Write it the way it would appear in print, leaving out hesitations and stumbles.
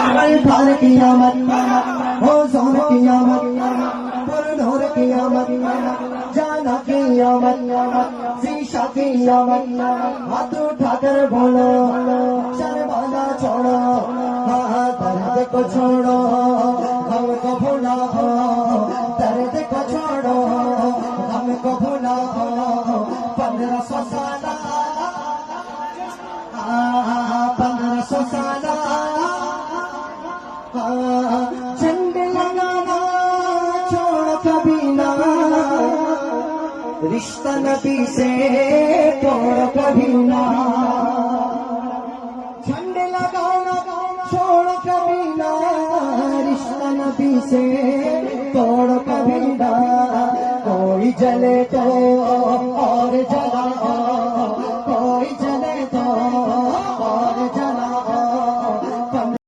घर कियामत हो जोर कियामत पुरनूर कियामत जाना कियामत शीशा कियामत हाथ उठाकर बोलो शर्माना छोड़ो दर्द को छोड़ो हमको भुलाओ दर्द को छोड़ो हमको भुलाओ 1500 साल 1500 साल झंडे लगाना छोड़ कभी ना रिश्ता नबी से तोड़ कभी ना झंडे लगाना छोड़ कभी ना रिश्ता नबी से तोड़ कभी ना कोई जले तो और जले